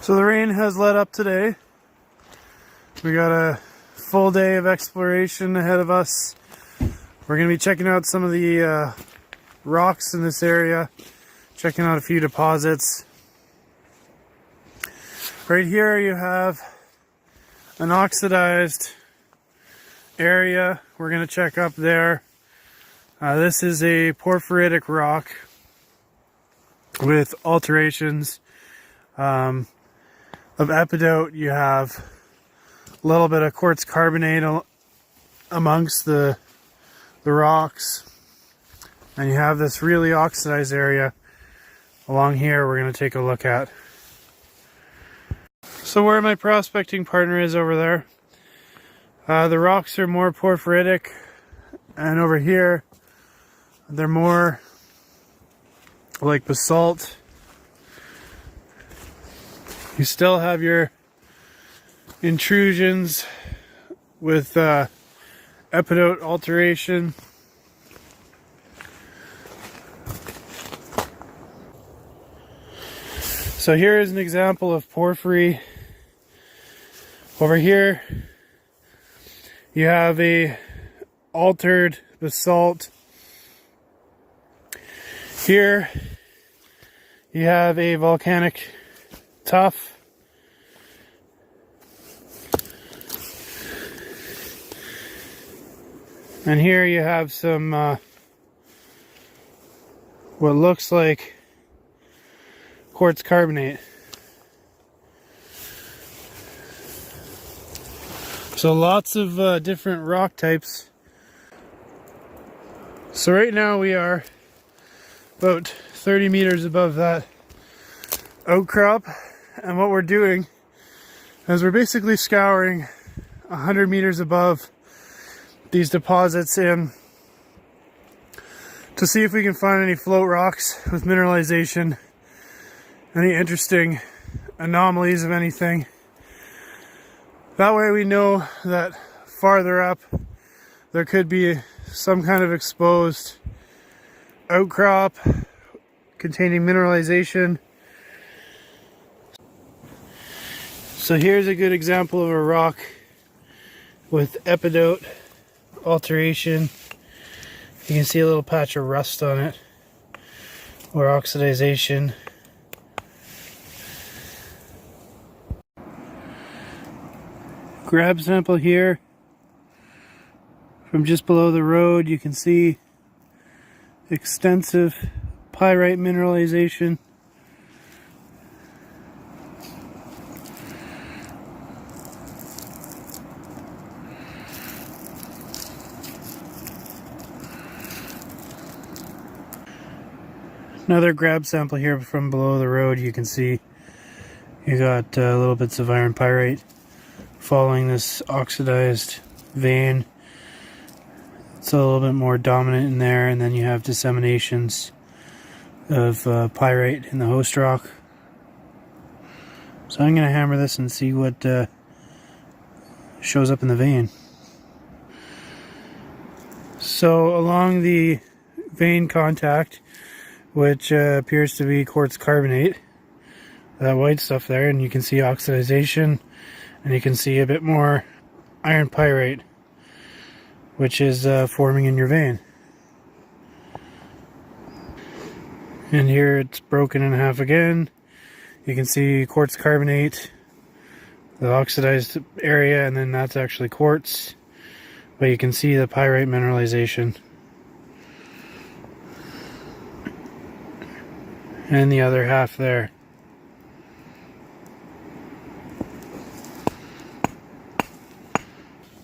So the rain has let up today. We got a full day of exploration ahead of us. We're going to be checking out some of the rocks in this area, checking out a few deposits. Right here you have an oxidized area. We're going to check up there. This is a porphyritic rock with alterations of epidote. You have a little bit of quartz carbonate amongst the rocks, and you have this really oxidized area along here we're going to take a look at. So where my prospecting partner is over there, the rocks are more porphyritic, and over here they're more like basalt. You still have your intrusions with epidote alteration. So here is an example of porphyry. Over here you have a altered basalt. Here you have a volcanic tuff. And here you have some what looks like quartz carbonate. So lots of different rock types. So right now we are about 30 meters above that outcrop, and what we're doing is we're basically scouring 100 meters above these deposits in to see if we can find any float rocks with mineralization, any interesting anomalies of anything. That way we know that farther up there could be some kind of exposed outcrop containing mineralization. So here's a good example of a rock with epidote alteration. You can see a little patch of rust on it, or oxidization. Grab sample here from just below the road. You can see extensive pyrite mineralization. Another grab sample here from below the road. You can see you got little bits of iron pyrite following this oxidized vein. It's a little bit more dominant in there, and then you have disseminations of pyrite in the host rock. So I'm going to hammer this and see what shows up in the vein. So along the vein contact, which appears to be quartz carbonate, that white stuff there, and you can see oxidization, and you can see a bit more iron pyrite, which is forming in your vein. And here it's broken in half again. You can see quartz carbonate, the oxidized area, and then that's actually quartz, but you can see the pyrite mineralization. And the other half there.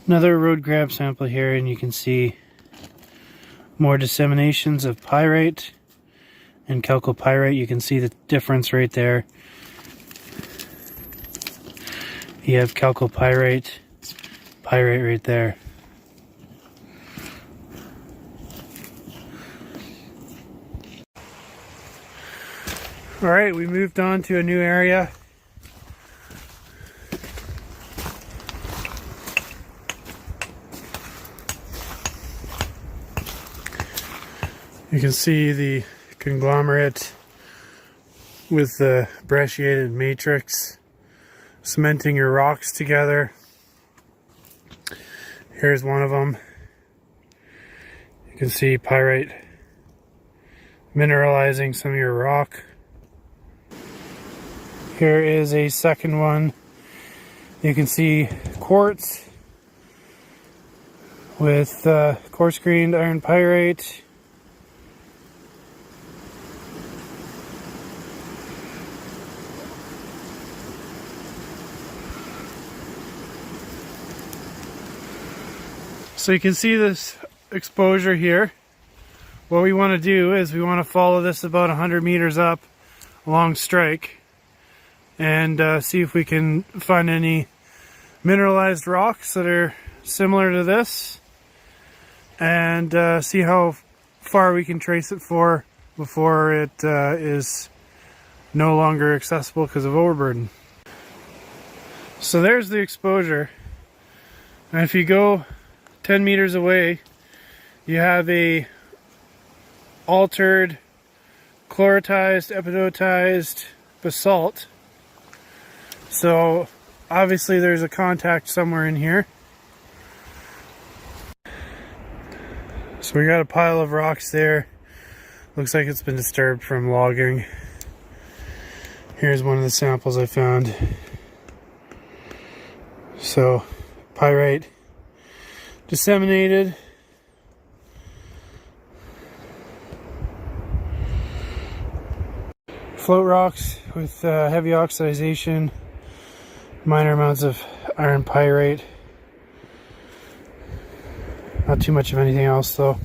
Another road grab sample here, and you can see more disseminations of pyrite and chalcopyrite. You can see the difference right there. You have chalcopyrite, pyrite right there. Alright, we moved on to a new area. You can see the conglomerate with the brecciated matrix cementing your rocks together. Here's one of them. You can see pyrite mineralizing some of your rock. Here is a second one. You can see quartz with coarse grained iron pyrite. So you can see this exposure here. What we want to do is we want to follow this about 100 meters up along strike and see if we can find any mineralized rocks that are similar to this, and see how far we can trace it for before it is no longer accessible because of overburden. So there's the exposure, and if you go 10 meters away, you have a altered, chloratized, epidotized basalt. So obviously there's a contact somewhere in here. So we got a pile of rocks there. Looks like it's been disturbed from logging. Here's one of the samples I found. So pyrite disseminated. Float rocks with heavy oxidization, minor amounts of iron pyrite. Not too much of anything else though.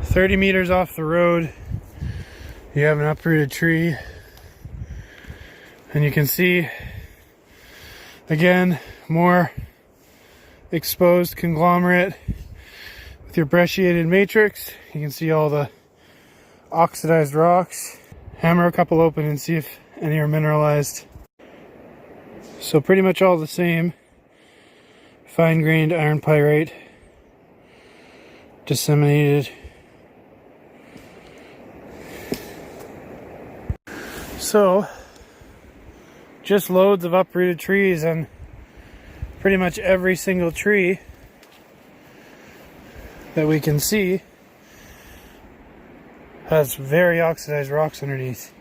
30 meters off the road, you have an uprooted tree, and you can see again more exposed conglomerate with your brecciated matrix. You can see all the oxidized rocks. Hammer a couple open and see if any are mineralized. So pretty much all the same. Fine grained iron pyrite disseminated. So just loads of uprooted trees, and pretty much every single tree that we can see has very oxidized rocks underneath.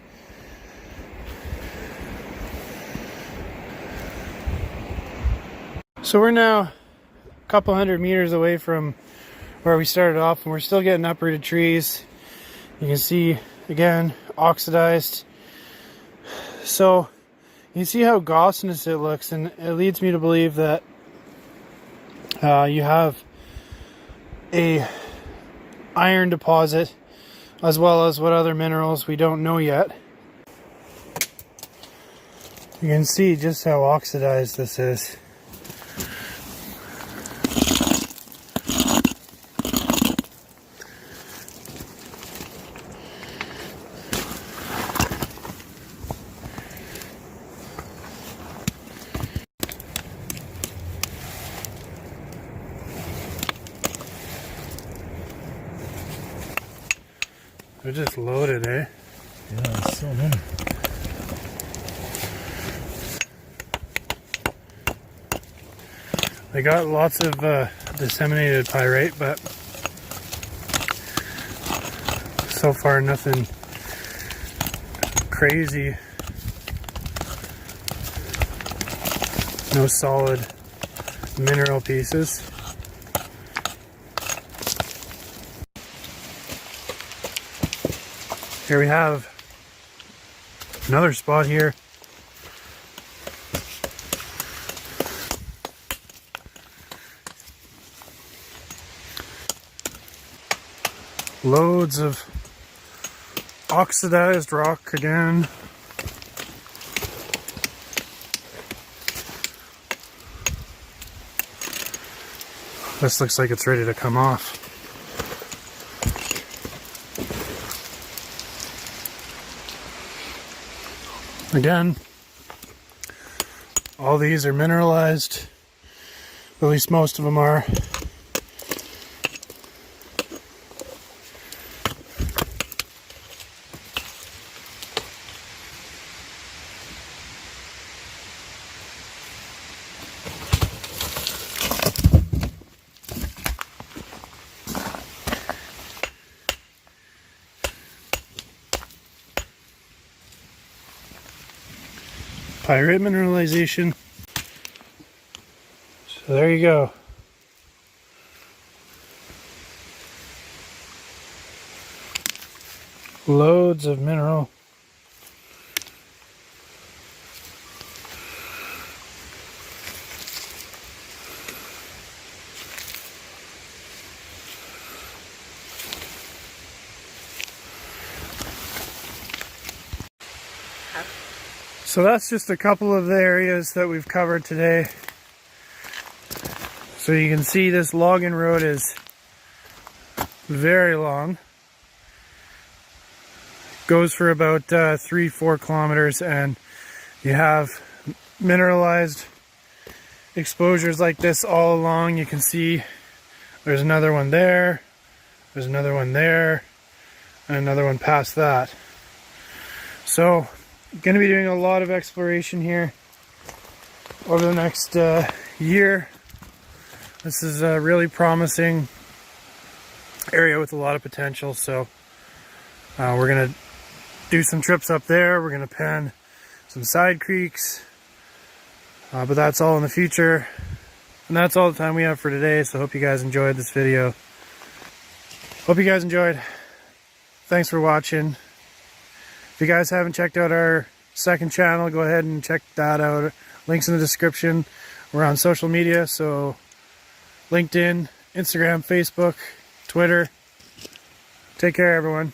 So we're now a couple hundred meters away from where we started off, and we're still getting uprooted trees. You can see again oxidized. So you can see how gossinous it looks, and it leads me to believe that you have a iron deposit, as well as what other minerals we don't know yet. You can see just how oxidized this is. They're just loaded, eh? Yeah, there's so many. They got lots of disseminated pyrite, but so far nothing crazy. No solid mineral pieces. Here we have another spot here. Loads of oxidized rock again. This looks like it's ready to come off. Again, all these are mineralized, at least most of them are. Pyrite mineralization. So there you go. Loads of mineral. So that's just a couple of the areas that we've covered today. So you can see this logging road is very long. Goes for about 3-4 kilometers, and you have mineralized exposures like this all along. You can see there's another one there, there's another one there, and another one past that. So going to be doing a lot of exploration here over the next year. This is a really promising area with a lot of potential, so we're going to do some trips up there. We're going to pen some side creeks, but that's all in the future. And that's all the time we have for today, so hope you guys enjoyed this video. Hope you guys enjoyed. Thanks for watching. If you guys haven't checked out our second channel, go ahead and check that out. Links in the description. We're on social media, so LinkedIn, Instagram, Facebook, Twitter. Take care, everyone.